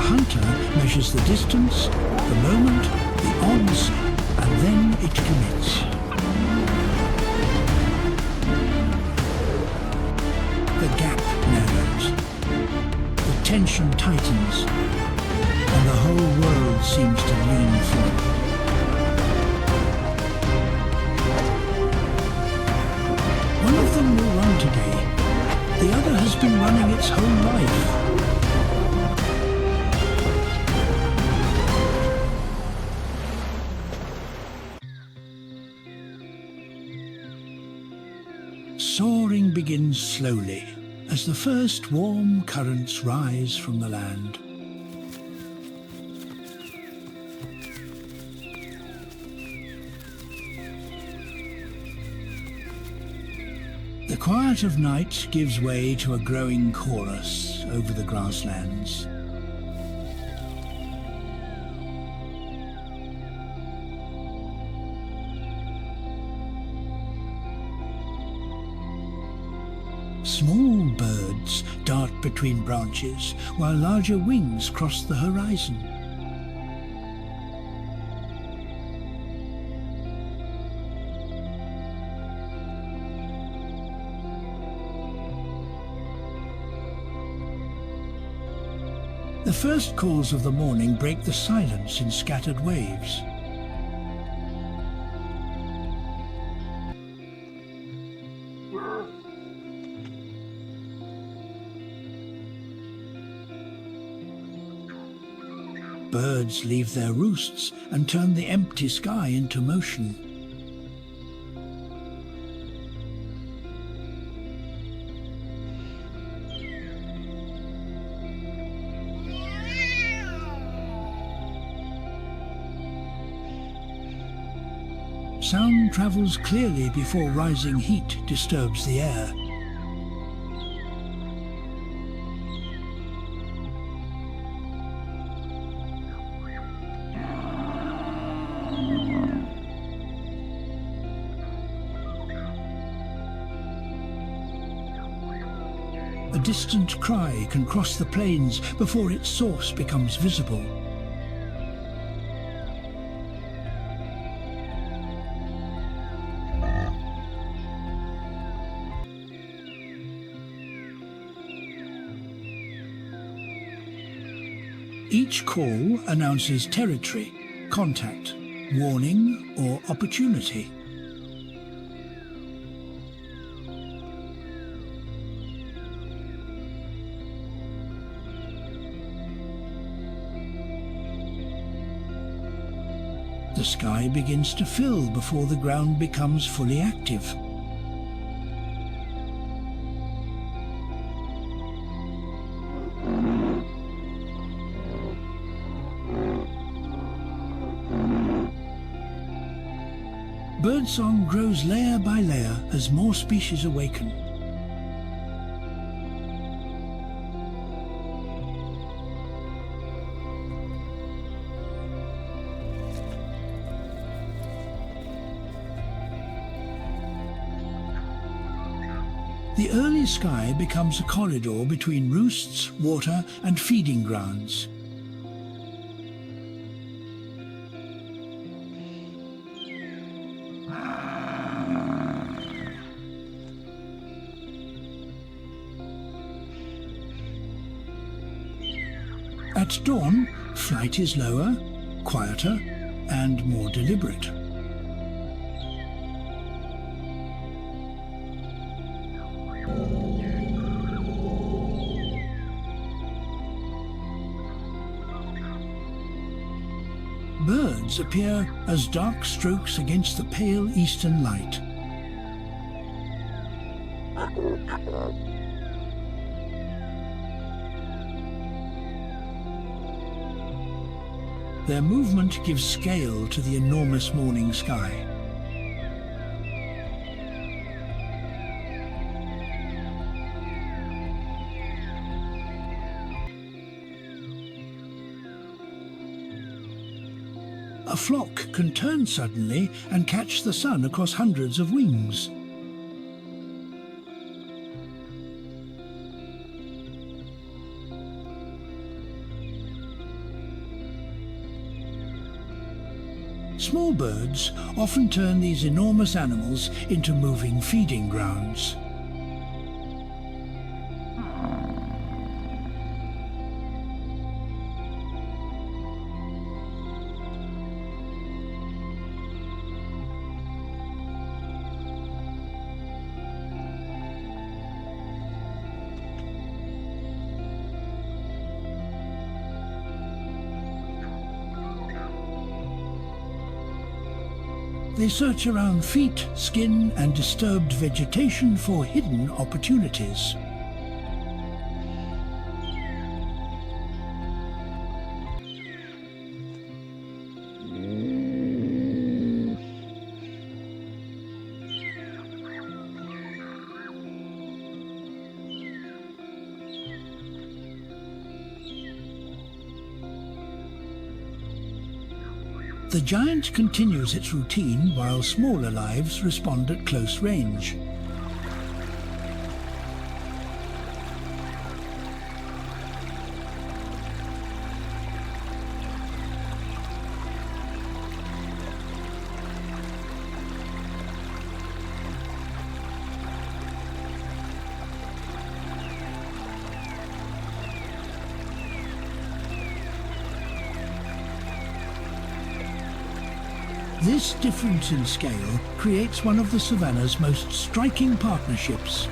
hunter measures the distance, the moment, the odds, and then it commits. The gap narrows, the tension tightens, and the whole world seems to lean forward. One of them will run today, the other has been running its whole life. Soaring begins slowly as the first warm currents rise from the land. The quiet of night gives way to a growing chorus over the grasslands. Small birds dart between branches, while larger wings cross the horizon. The first calls of the morning break the silence in scattered waves. Birds leave their roosts and turn the empty sky into motion. Sound travels clearly before rising heat disturbs the air. A distant cry can cross the plains before its source becomes visible. Each call announces territory, contact, warning, or opportunity. The sky begins to fill before the ground becomes fully active. Birdsong grows layer by layer as more species awaken. The early sky becomes a corridor between roosts, water, and feeding grounds. At dawn, flight is lower, quieter, and more deliberate. Birds appear as dark strokes against the pale eastern light. Their movement gives scale to the enormous morning sky. A flock can turn suddenly and catch the sun across hundreds of wings. Small birds often turn these enormous animals into moving feeding grounds. They search around feet, skin, and disturbed vegetation for hidden opportunities. The giant continues its routine while smaller lives respond at close range. This difference in scale creates one of the savannah's most striking partnerships.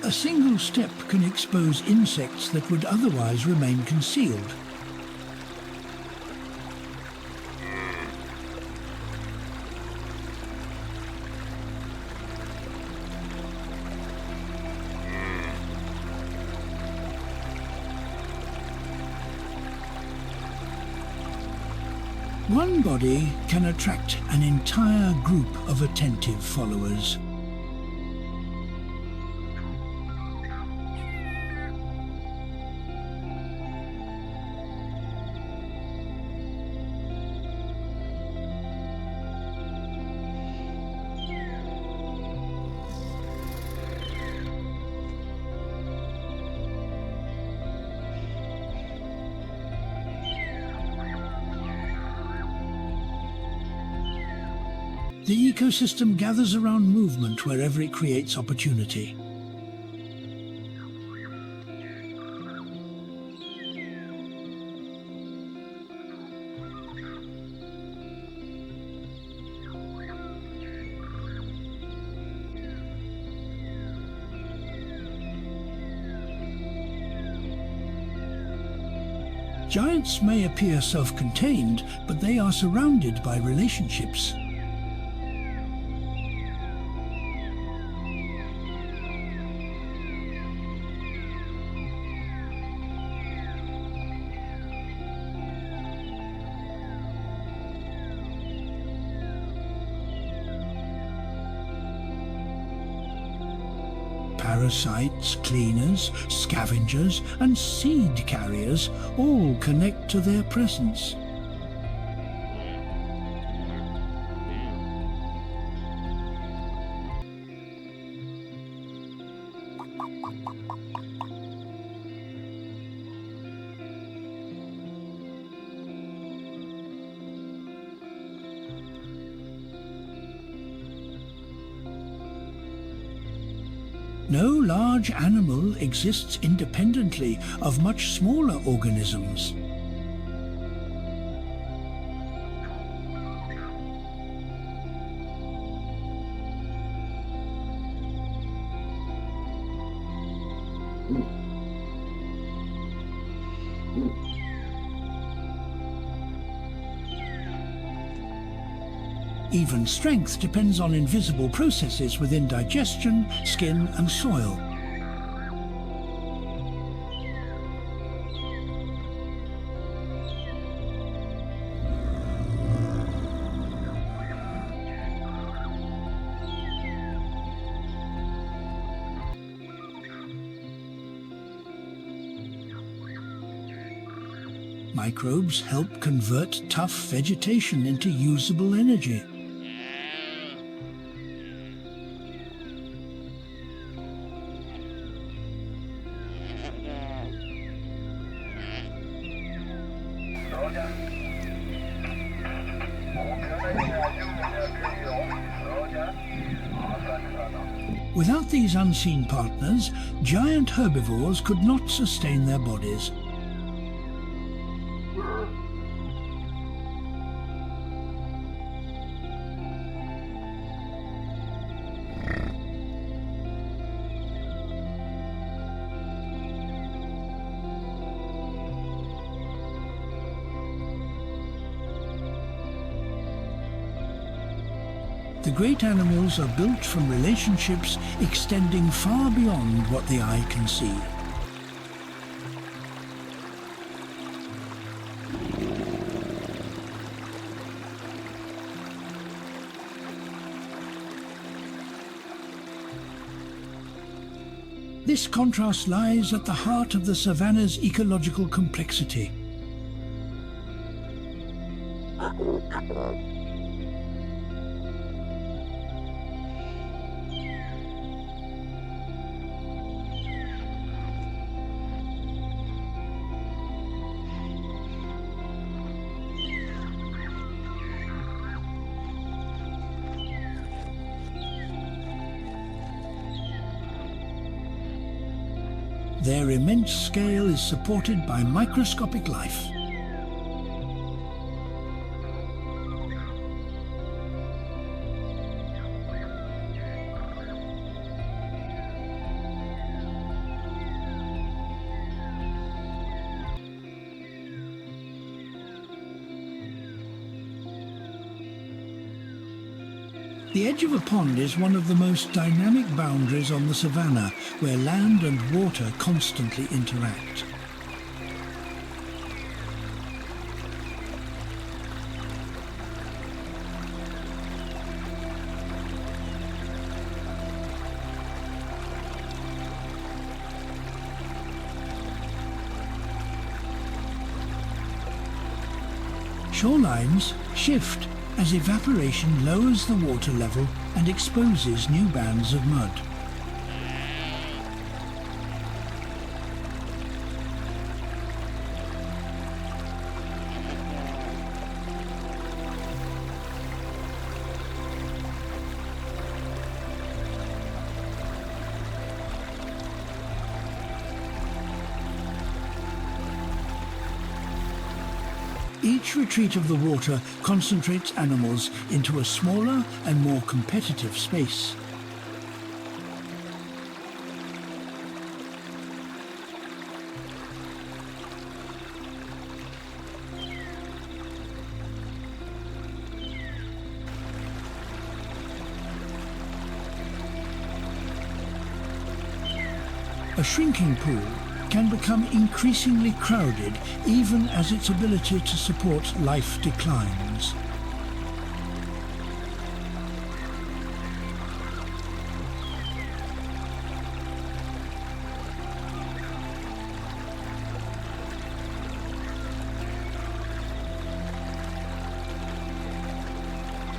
A single step can expose insects that would otherwise remain concealed. One body can attract an entire group of attentive followers. The ecosystem gathers around movement wherever it creates opportunity. Giants may appear self-contained, but they are surrounded by relationships. Parasites, cleaners, scavengers, and seed carriers all connect to their presence. No large animal exists independently of much smaller organisms. Even strength depends on invisible processes within digestion, skin, and soil. Microbes help convert tough vegetation into usable energy. Without these unseen partners, giant herbivores could not sustain their bodies. The great animals are built from relationships extending far beyond what the eye can see. This contrast lies at the heart of the savannah's ecological complexity. Their immense scale is supported by microscopic life. The edge of a pond is one of the most dynamic boundaries on the savannah, where land and water constantly interact. Shorelines shift as evaporation lowers the water level and exposes new bands of mud. Each retreat of the water concentrates animals into a smaller and more competitive space. A shrinking pool can become increasingly crowded even as its ability to support life declines.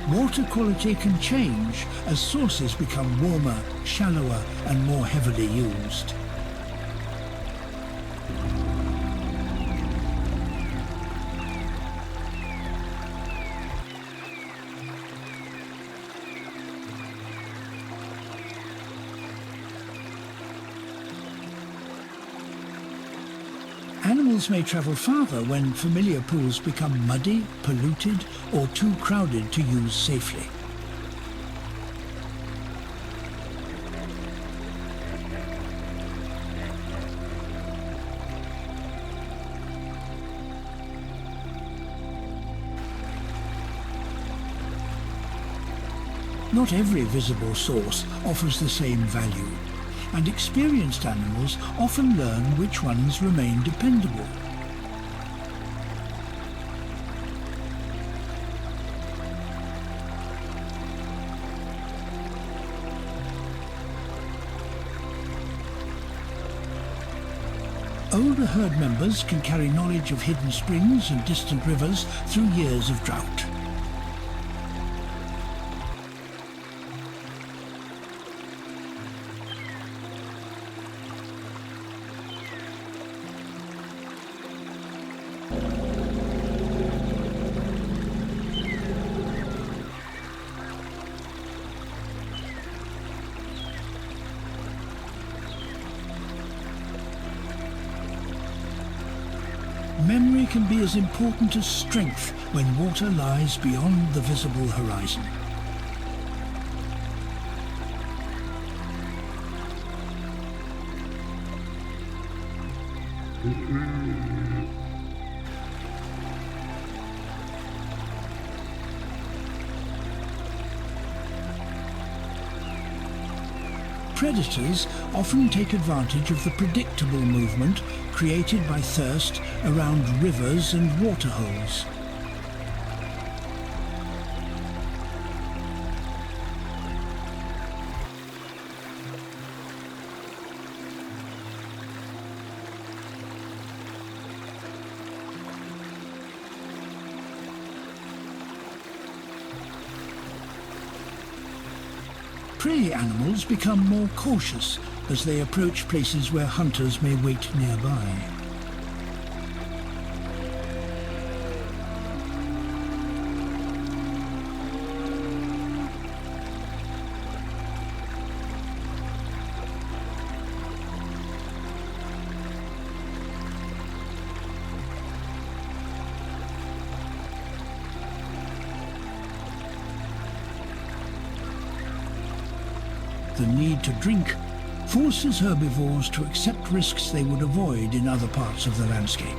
Water quality can change as sources become warmer, shallower, and more heavily used. Animals may travel farther when familiar pools become muddy, polluted, or too crowded to use safely. Not every visible source offers the same value, and experienced animals often learn which ones remain dependable. Older herd members can carry knowledge of hidden springs and distant rivers through years of drought. Memory can be as important as strength when water lies beyond the visible horizon. Predators often take advantage of the predictable movement created by thirst around rivers and waterholes. Prey animals become more cautious as they approach places where hunters may wait nearby. The need to drink forces herbivores to accept risks they would avoid in other parts of the landscape.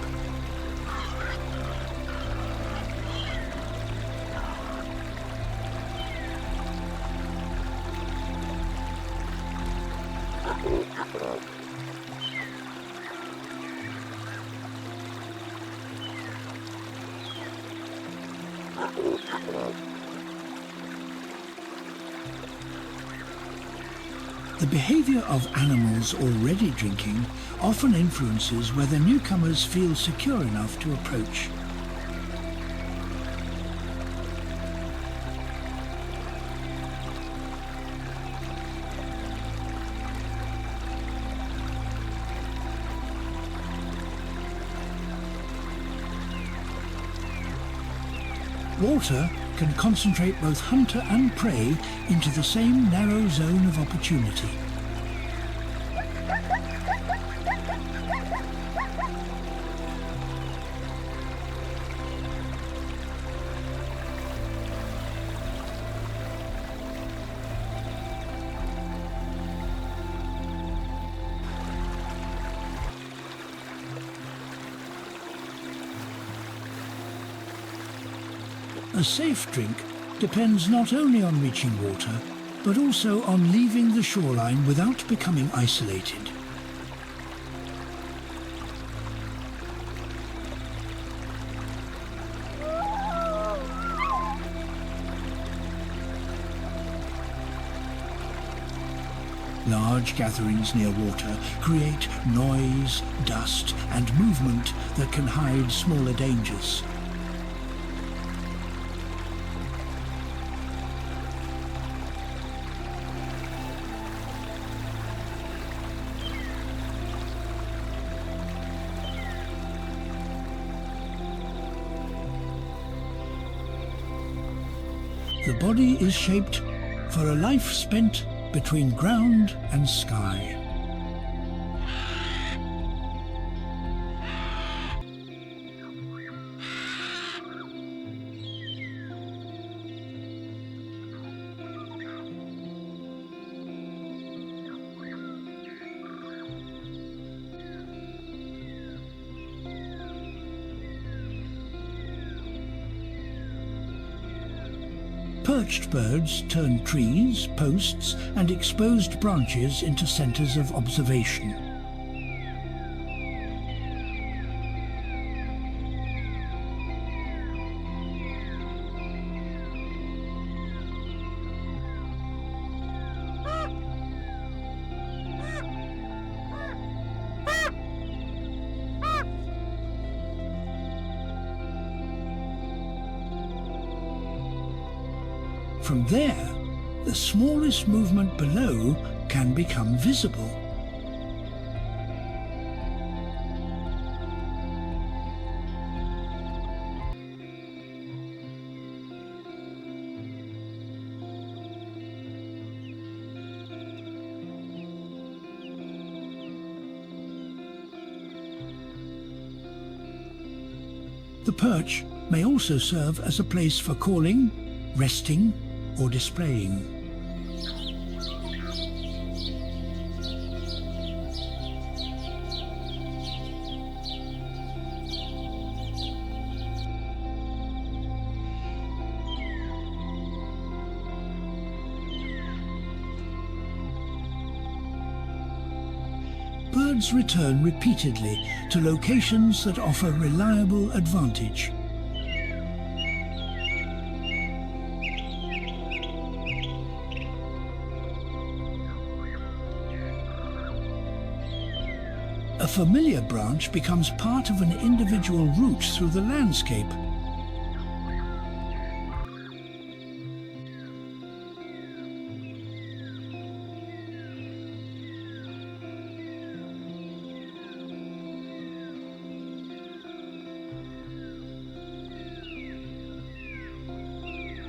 The behavior of animals already drinking often influences whether newcomers feel secure enough to approach. Water can concentrate both hunter and prey into the same narrow zone of opportunity. A safe drink depends not only on reaching water, but also on leaving the shoreline without becoming isolated. Large gatherings near water create noise, dust, and movement that can hide smaller dangers. The body is shaped for a life spent between ground and sky. Perched birds turn trees, posts, and exposed branches into centers of observation. From there, the smallest movement below can become visible. The perch may also serve as a place for calling, resting, or displaying. Birds return repeatedly to locations that offer reliable advantage. A familiar branch becomes part of an individual route through the landscape.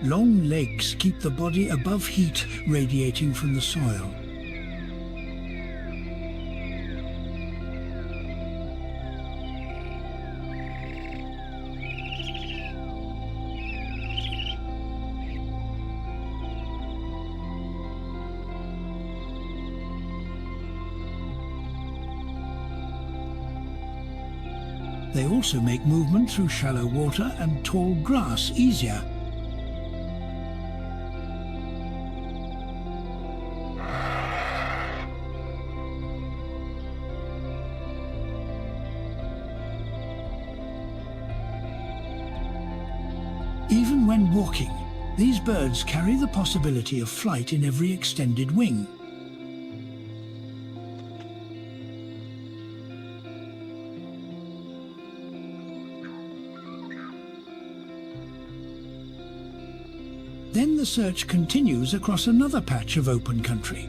Long legs keep the body above heat radiating from the soil. They also make movement through shallow water and tall grass easier. Even when walking, these birds carry the possibility of flight in every extended wing. Then the search continues across another patch of open country.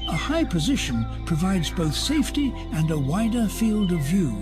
A high position provides both safety and a wider field of view.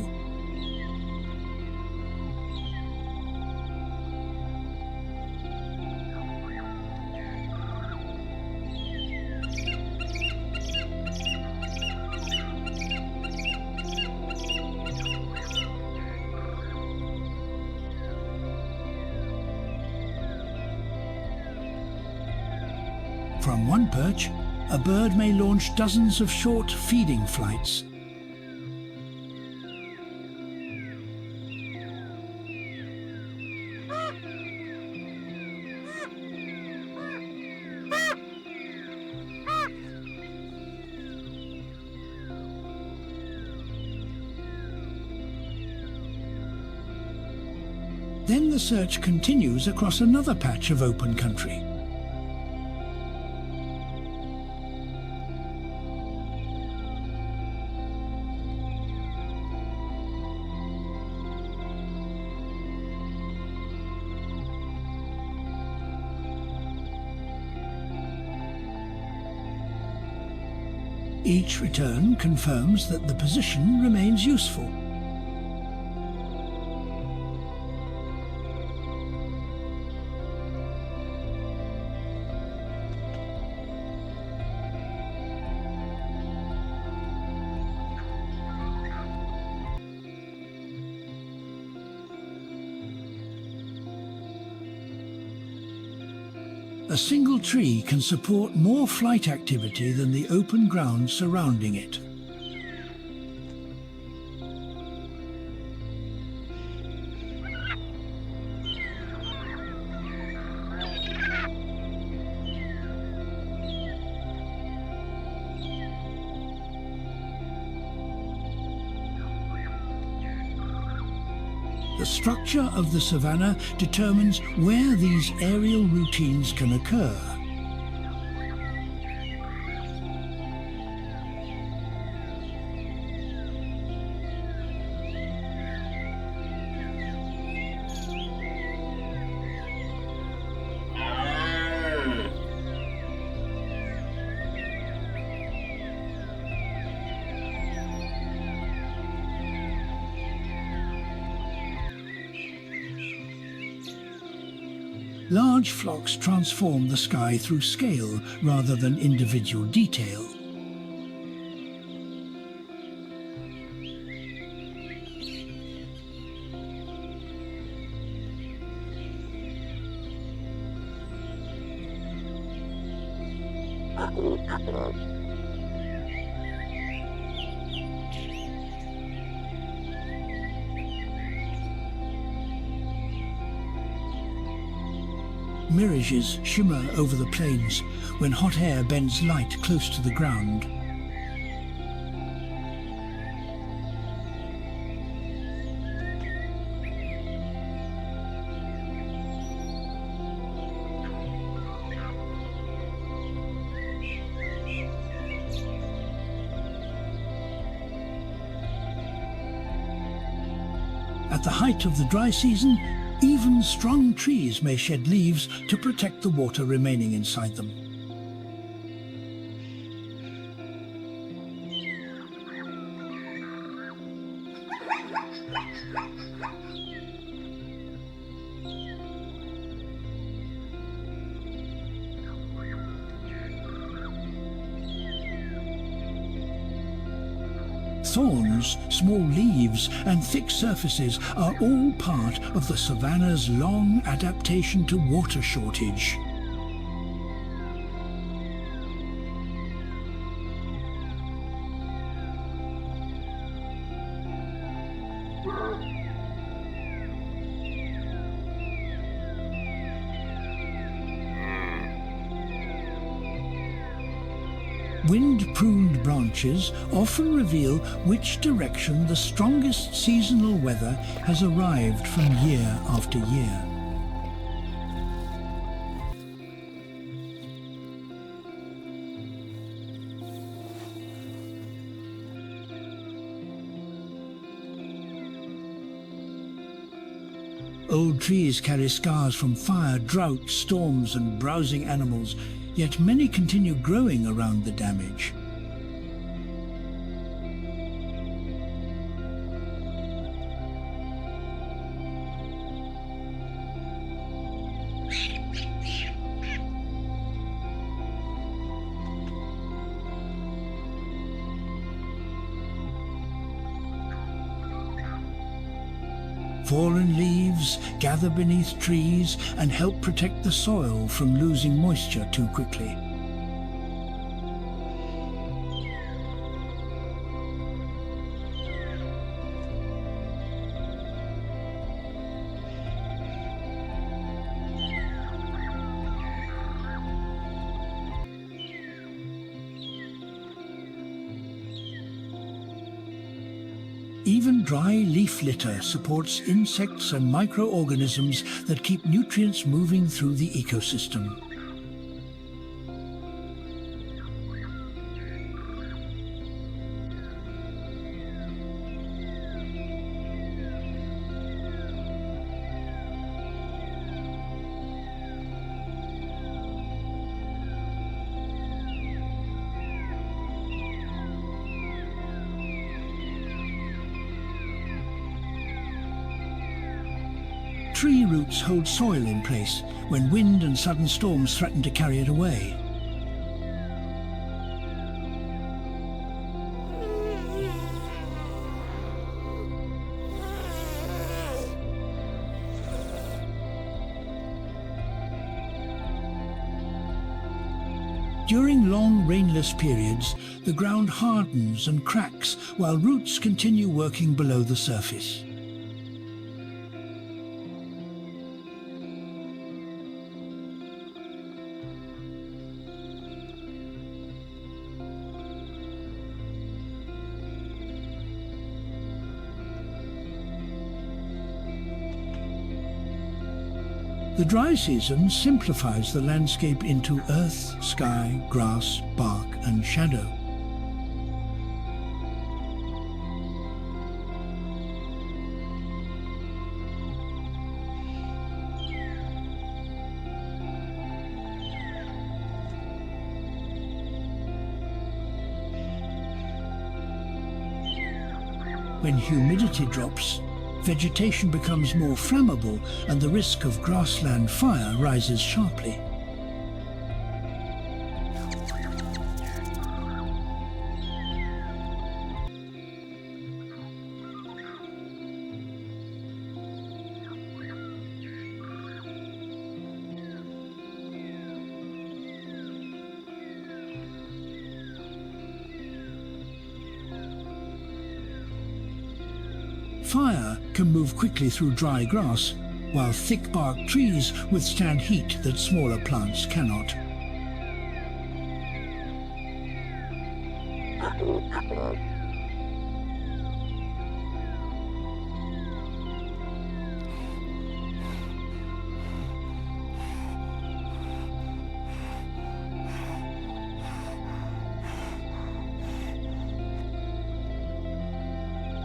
From one perch, a bird may launch dozens of short feeding flights. Then the search continues across another patch of open country. Each return confirms that the position remains useful. A single tree can support more flight activity than the open ground surrounding it. The structure of the savannah determines where these aerial routines can occur. Large flocks transform the sky through scale rather than individual detail. Mirages shimmer over the plains when hot air bends light close to the ground. At the height of the dry season, even strong trees may shed leaves to protect the water remaining inside them. Thorns, small leaves and thick surfaces are all part of the savannah's long adaptation to water shortage. Wind-pruned branches often reveal which direction the strongest seasonal weather has arrived from year after year. Old trees carry scars from fire, drought, storms and browsing animals, yet many continue growing around the damage. Fallen leaves gather beneath trees and help protect the soil from losing moisture too quickly. Even dry leaf litter supports insects and microorganisms that keep nutrients moving through the ecosystem. Tree roots hold soil in place when wind and sudden storms threaten to carry it away. During long rainless periods, the ground hardens and cracks while roots continue working below the surface. The dry season simplifies the landscape into earth, sky, grass, bark and shadow. When humidity drops, vegetation becomes more flammable and the risk of grassland fire rises sharply. Fire can move quickly through dry grass, while thick-barked trees withstand heat that smaller plants cannot.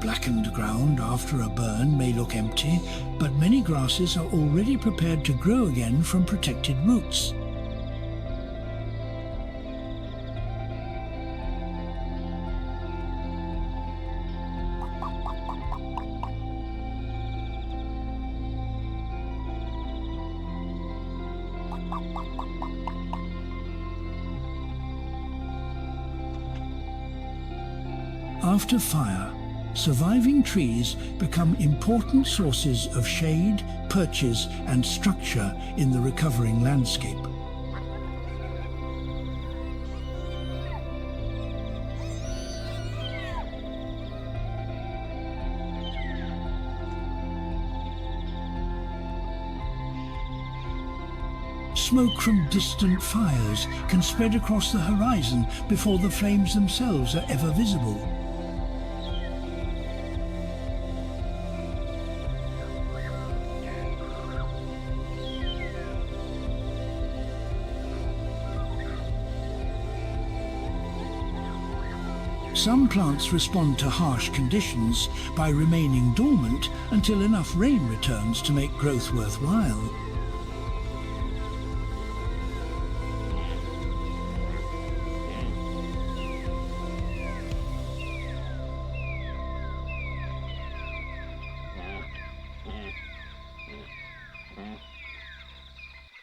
Blackened ground after a burn may look empty, but many grasses are already prepared to grow again from protected roots. After fire, surviving trees become important sources of shade, perches, and structure in the recovering landscape. Smoke from distant fires can spread across the horizon before the flames themselves are ever visible. Some plants respond to harsh conditions by remaining dormant until enough rain returns to make growth worthwhile.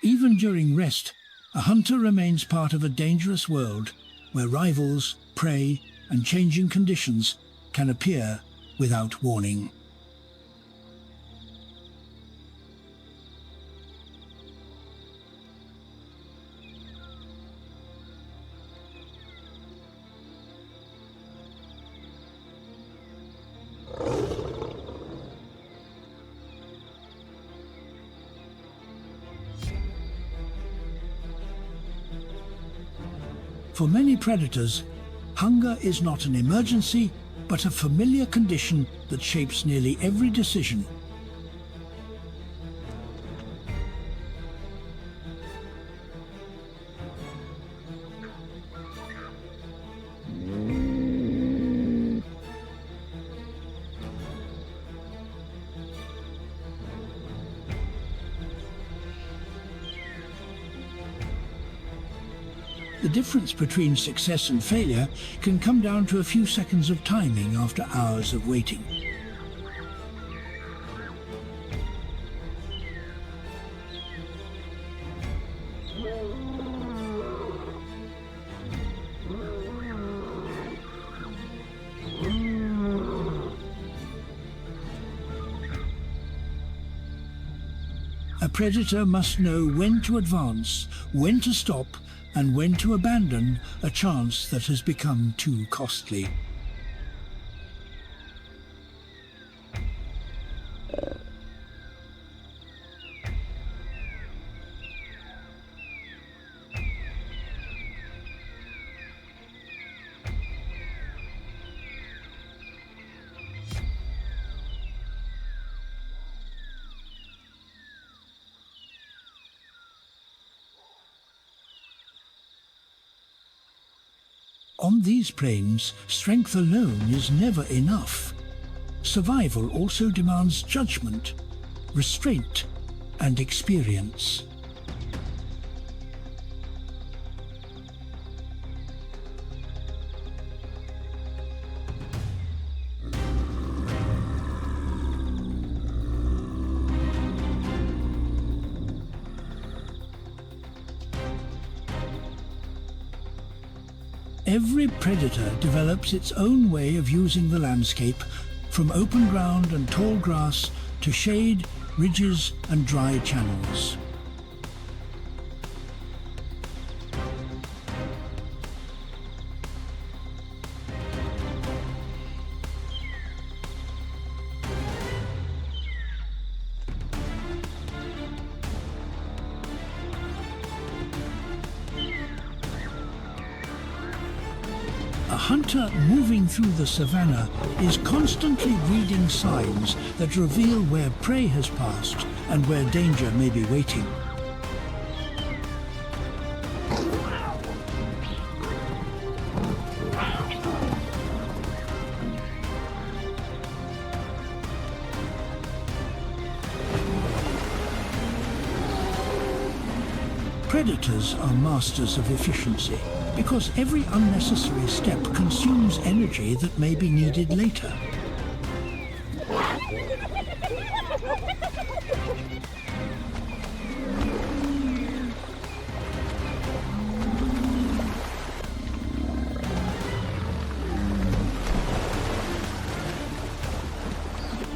Even during rest, a hunter remains part of a dangerous world where rivals, prey, and changing conditions can appear without warning. For many predators, hunger is not an emergency, but a familiar condition that shapes nearly every decision. The difference between success and failure can come down to a few seconds of timing after hours of waiting. A predator must know when to advance, when to stop, and when to abandon a chance that has become too costly. On these plains, strength alone is never enough. Survival also demands judgment, restraint, and experience. Every predator develops its own way of using the landscape, from open ground and tall grass to shade, ridges and dry channels. A hunter moving through the savannah is constantly reading signs that reveal where prey has passed and where danger may be waiting. Predators are masters of efficiency, because every unnecessary step consumes energy that may be needed later.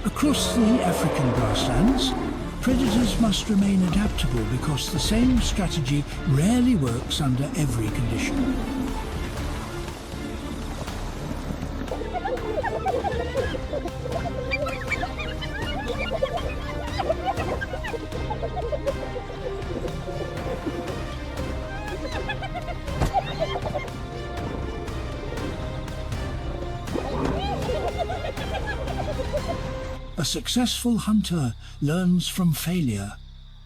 Across the African grasslands, predators must remain adaptable because the same strategy rarely works under every condition. A successful hunter learns from failure,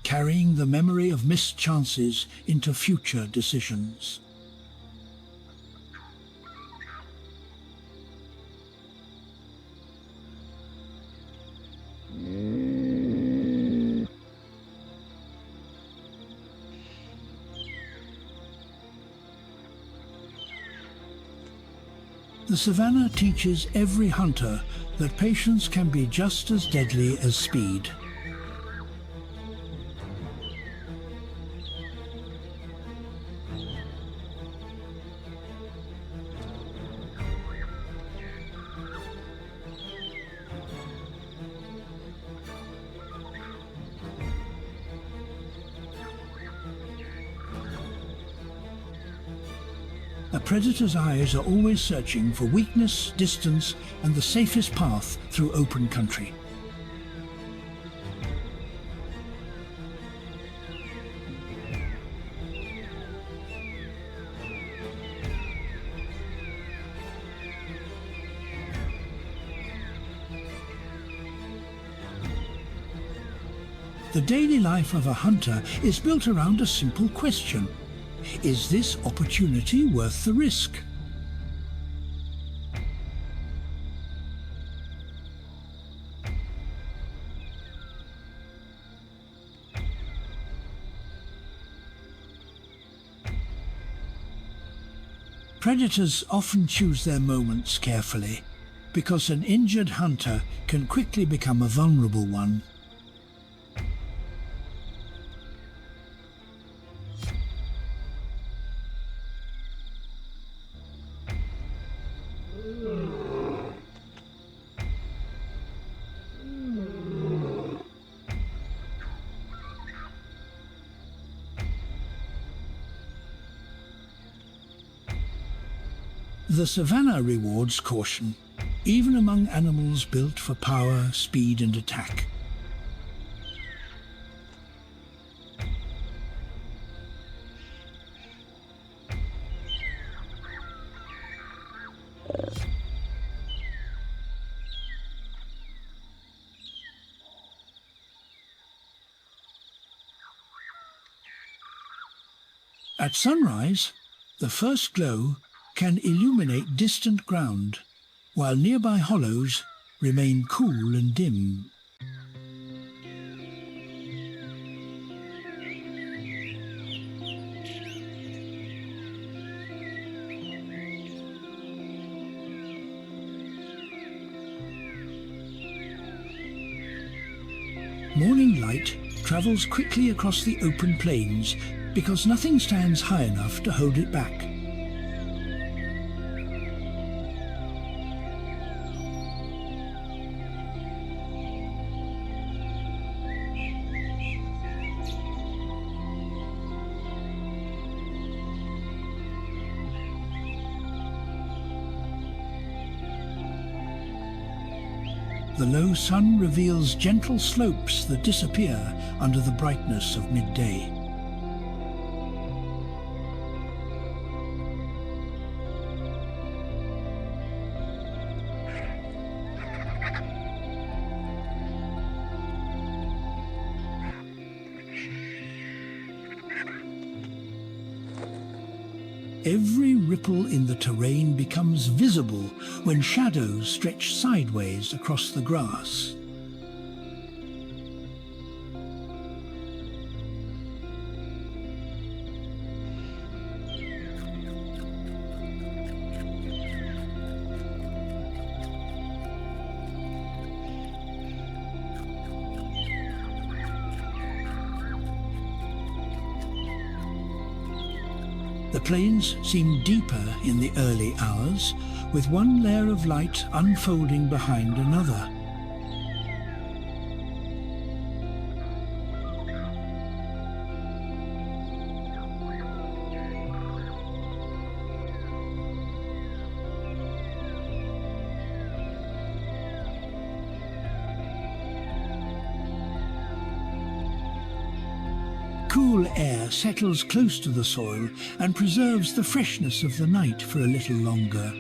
carrying the memory of missed chances into future decisions. The savannah teaches every hunter that patience can be just as deadly as speed. A predator's eyes are always searching for weakness, distance, and the safest path through open country. The daily life of a hunter is built around a simple question. Is this opportunity worth the risk? Predators often choose their moments carefully, because an injured hunter can quickly become a vulnerable one. The savannah rewards caution, even among animals built for power, speed, and attack. At sunrise, the first glow can illuminate distant ground, while nearby hollows remain cool and dim. Morning light travels quickly across the open plains because nothing stands high enough to hold it back. The low sun reveals gentle slopes that disappear under the brightness of midday. Every ripple in the terrain becomes visible when shadows stretch sideways across the grass. The plains seem deeper in the early hours, with one layer of light unfolding behind another. Cool air settles close to the soil and preserves the freshness of the night for a little longer.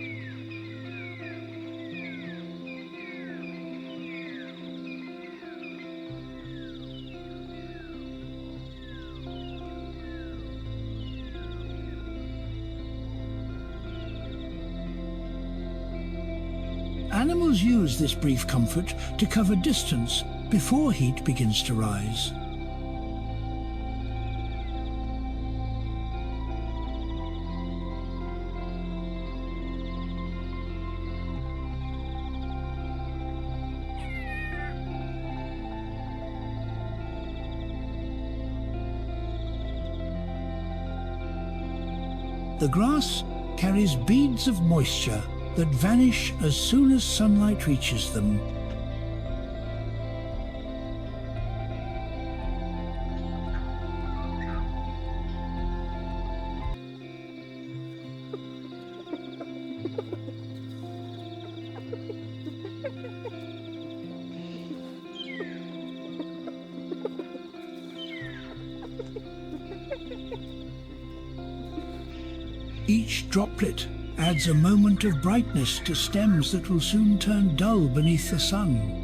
Animals use this brief comfort to cover distance before heat begins to rise. The grass carries beads of moisture that vanish as soon as sunlight reaches them. Each droplet adds a moment of brightness to stems that will soon turn dull beneath the sun.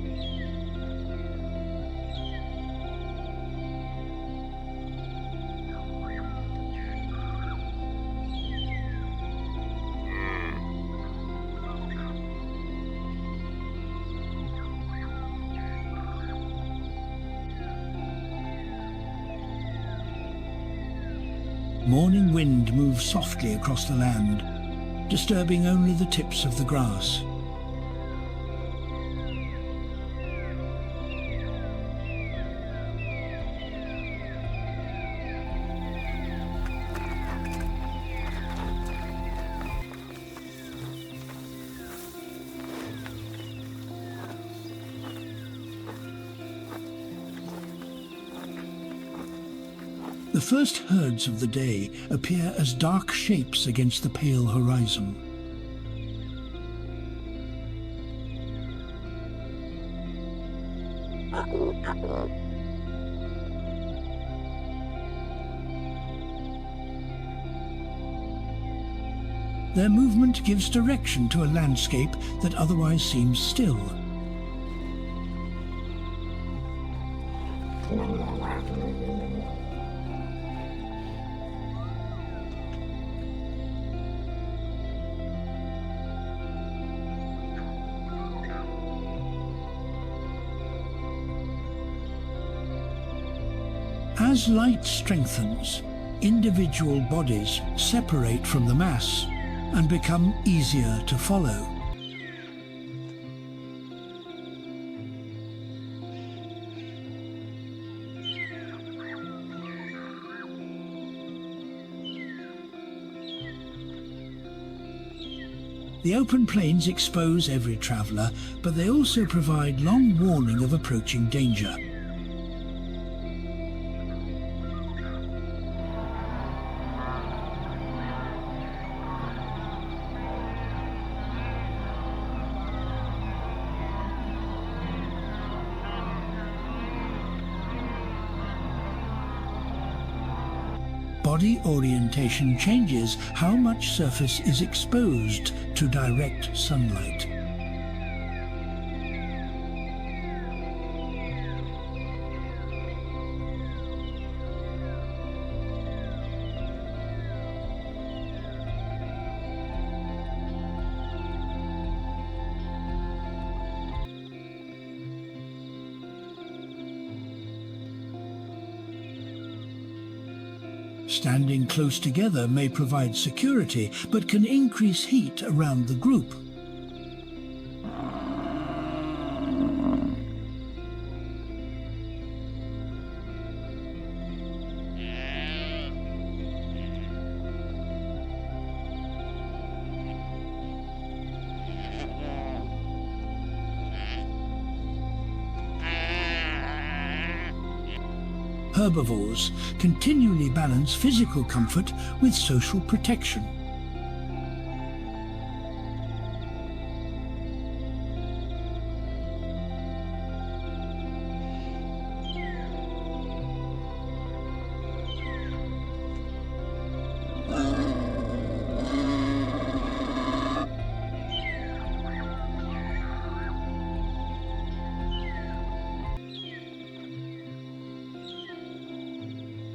Morning wind moves softly across the land, disturbing only the tips of the grass. The first herds of the day appear as dark shapes against the pale horizon. Their movement gives direction to a landscape that otherwise seems still. As light strengthens, individual bodies separate from the mass and become easier to follow. The open plains expose every traveller, but they also provide long warning of approaching danger. body orientation changes how much surface is exposed to direct sunlight. Standing close together may provide security, but can increase heat around the group. Herbivores continually balance physical comfort with social protection.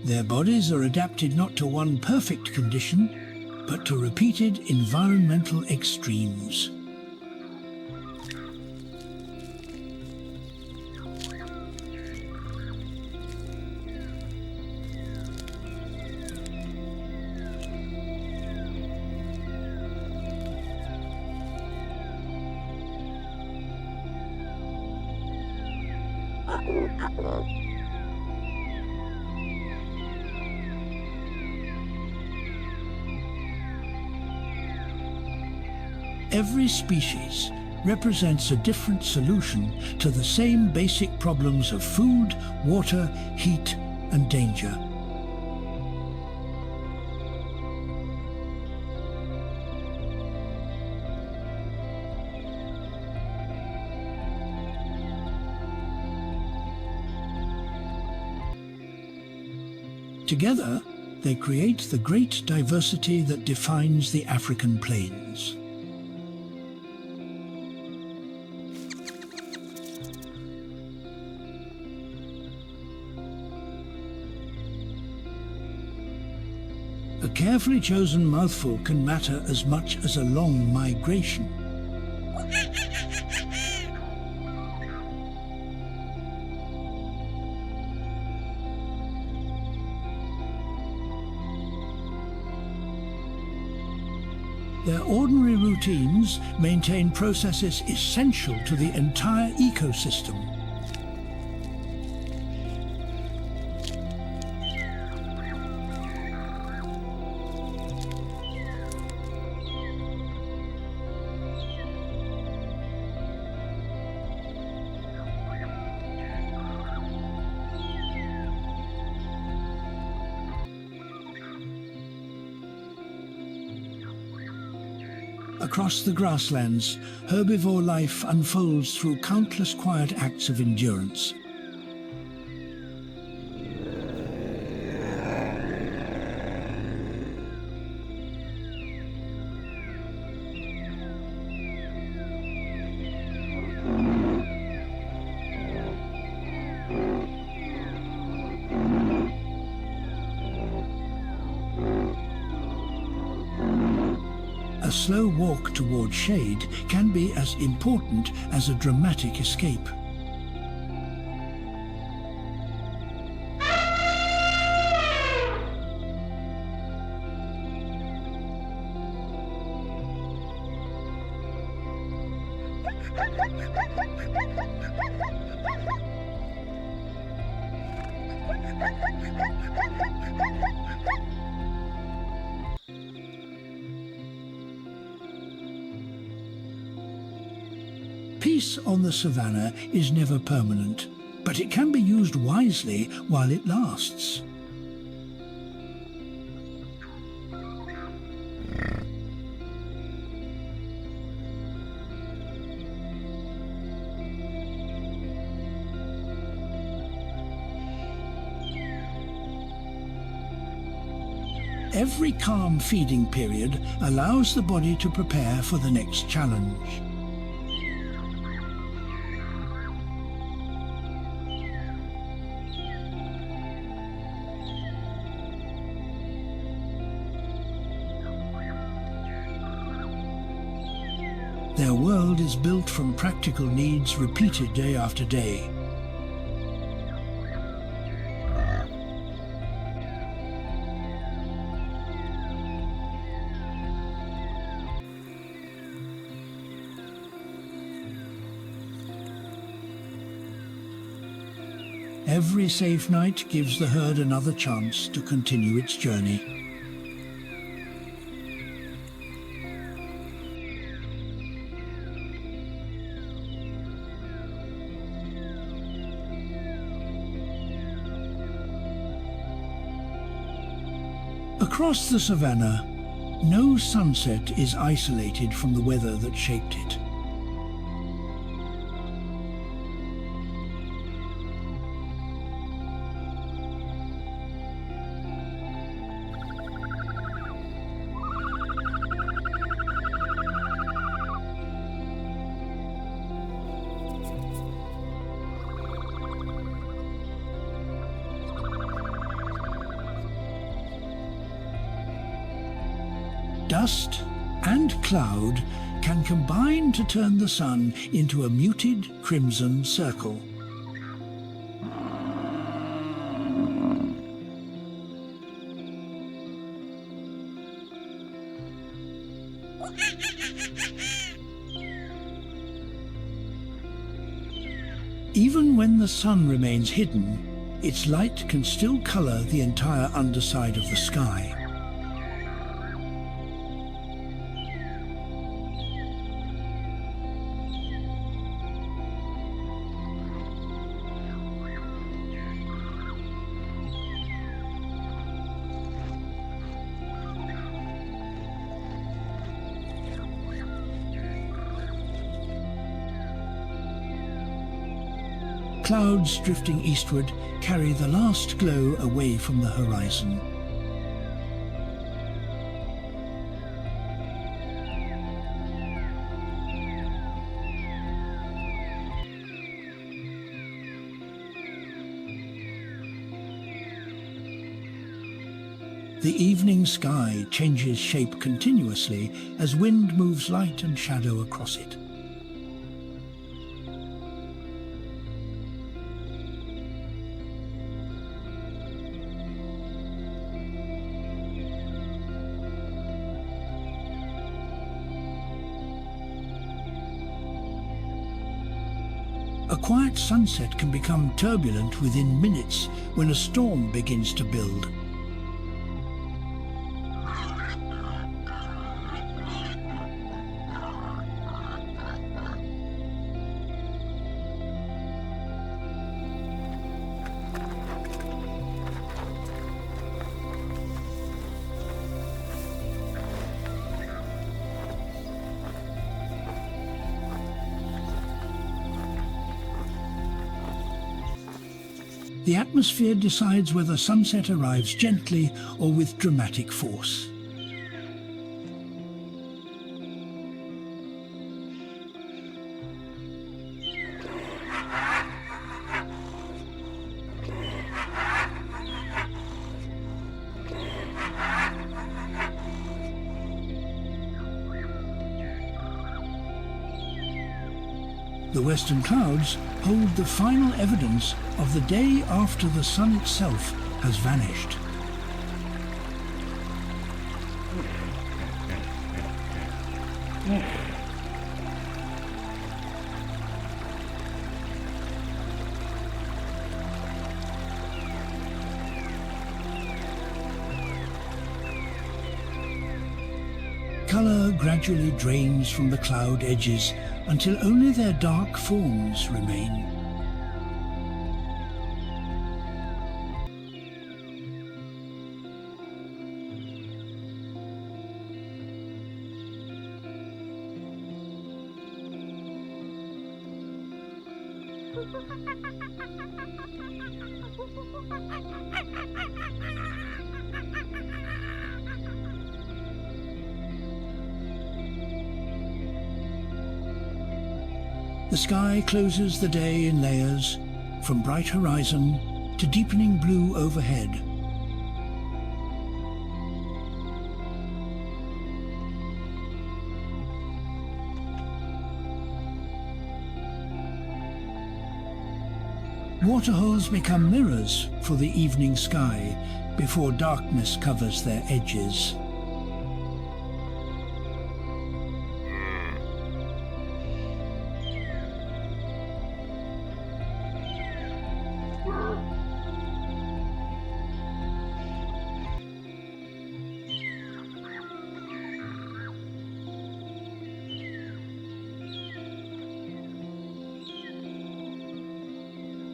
Their bodies are adapted not to one perfect condition, but to repeated environmental extremes. Every species represents a different solution to the same basic problems of food, water, heat, and danger. Together, they create the great diversity that defines the African plains. A carefully chosen mouthful can matter as much as a long migration. Their ordinary routines maintain processes essential to the entire ecosystem. Across the grasslands, herbivore life unfolds through countless quiet acts of endurance. A slow walk toward shade can be as important as a dramatic escape. Peace on the savannah is never permanent, but it can be used wisely while it lasts. Every calm feeding period allows the body to prepare for the next challenge. Their world is built from practical needs repeated day after day. Every safe night gives the herd another chance to continue its journey. Across the savannah, no sunset is isolated from the weather that shaped it. Dust and cloud can combine to turn the sun into a muted crimson circle. Even when the sun remains hidden, its light can still color the entire underside of the sky. Clouds drifting eastward carry the last glow away from the horizon. The evening sky changes shape continuously as wind moves light and shadow across it. A quiet sunset can become turbulent within minutes when a storm begins to build. The atmosphere decides whether sunset arrives gently or with dramatic force. The western clouds hold the final evidence of the day after the sun itself has vanished. Color gradually drains from the cloud edges until only their dark forms remain. The sky closes the day in layers, from bright horizon to deepening blue overhead. Waterholes become mirrors for the evening sky before darkness covers their edges.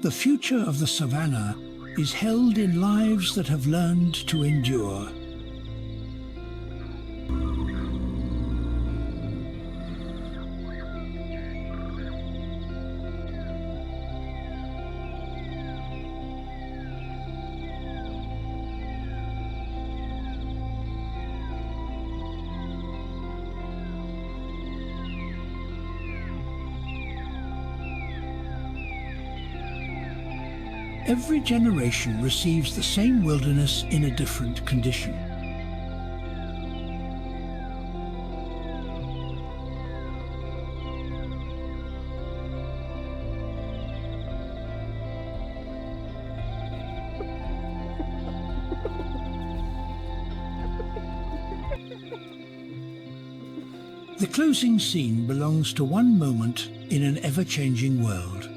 The future of the savannah is held in lives that have learned to endure. Every generation receives the same wilderness in a different condition. The closing scene belongs to one moment in an ever-changing world.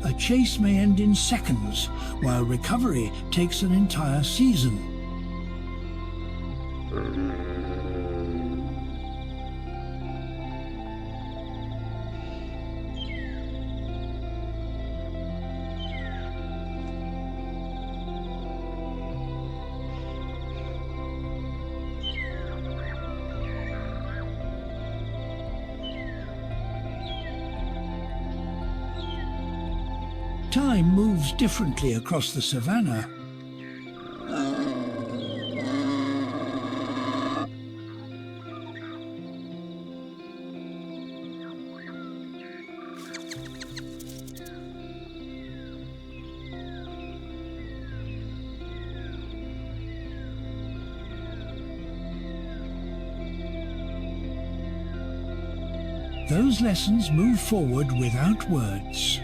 A chase may end in seconds, while recovery takes an entire season. Time moves differently across the savannah. Those lessons move forward without words.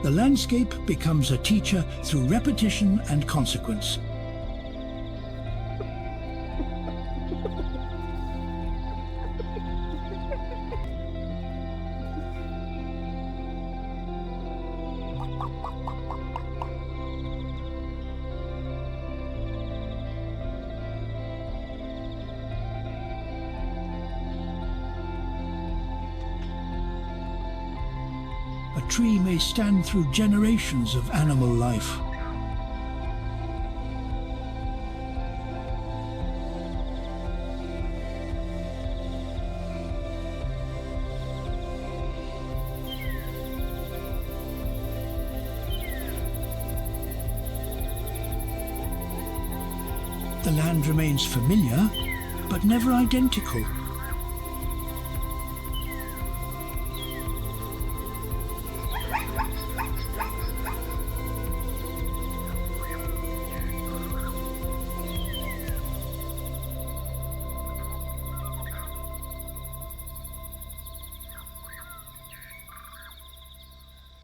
The landscape becomes a teacher through repetition and consequence. A tree may stand through generations of animal life. The land remains familiar, but never identical.